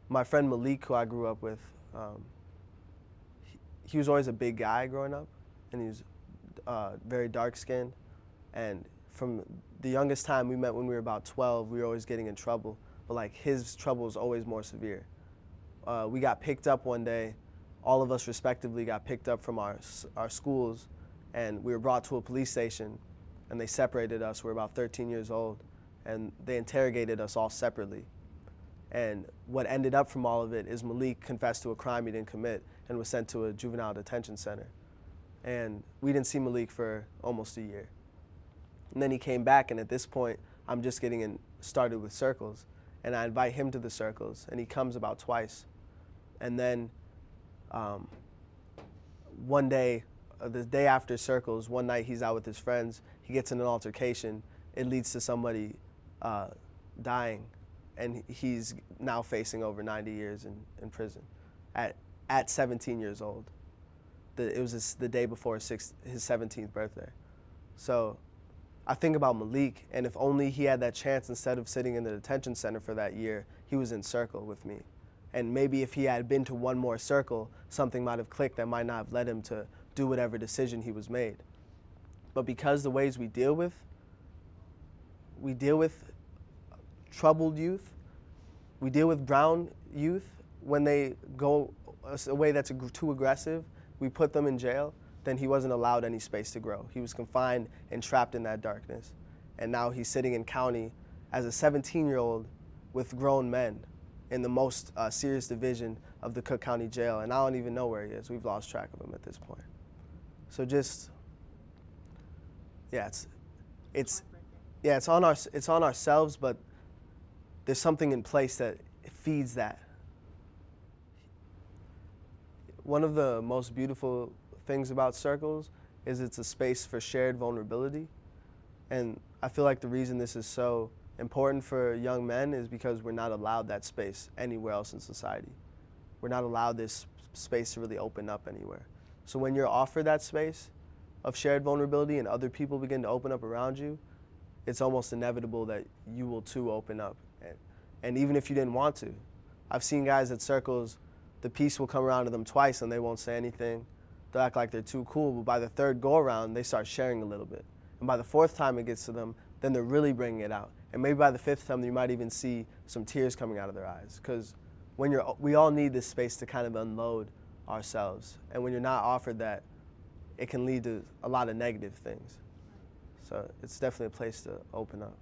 My friend Malik, who I grew up with, he was always a big guy growing up, and he was very dark-skinned. And from the youngest time we met when we were about 12, we were always getting in trouble. But like his trouble was always more severe. We got picked up one day. All of us respectively got picked up from our schools, and we were brought to a police station, and they separated us. We were about 13 years old, and they interrogated us all separately. And what ended up from all of it is Malik confessed to a crime he didn't commit and was sent to a juvenile detention center. And we didn't see Malik for almost a year. And then he came back, and at this point, I'm just getting started with circles. And I invite him to the circles, and he comes about twice. And then one day, the day after circles, one night he's out with his friends, he gets in an altercation. It leads to somebody dying, and he's now facing over 90 years in prison at 17 years old. It was the day before his 17th birthday. So I think about Malik, and if only he had that chance, instead of sitting in the detention center for that year, he was in circle with me. And maybe if he had been to one more circle, something might have clicked that might not have led him to do whatever decision he was made. But because the ways we deal with troubled youth, we deal with brown youth when they go a way that's too aggressive, we put them in jail, then he wasn't allowed any space to grow. He was confined and trapped in that darkness. And now he's sitting in county as a 17-year-old with grown men in the most serious division of the Cook County Jail. And I don't even know where he is. We've lost track of him at this point. So just, yeah, it's on ourselves, but there's something in place that feeds that. One of the most beautiful things about circles is it's a space for shared vulnerability. And I feel like the reason this is so important for young men is because we're not allowed that space anywhere else in society. We're not allowed this space to really open up anywhere. So when you're offered that space of shared vulnerability and other people begin to open up around you, it's almost inevitable that you will too open up. And even if you didn't want to. I've seen guys at circles, the peace will come around to them twice and they won't say anything. They'll act like they're too cool, but by the third go around, they start sharing a little bit. And by the fourth time it gets to them, then they're really bringing it out. And maybe by the fifth time, you might even see some tears coming out of their eyes. Because we all need this space to kind of unload ourselves. And when you're not offered that, it can lead to a lot of negative things. So it's definitely a place to open up.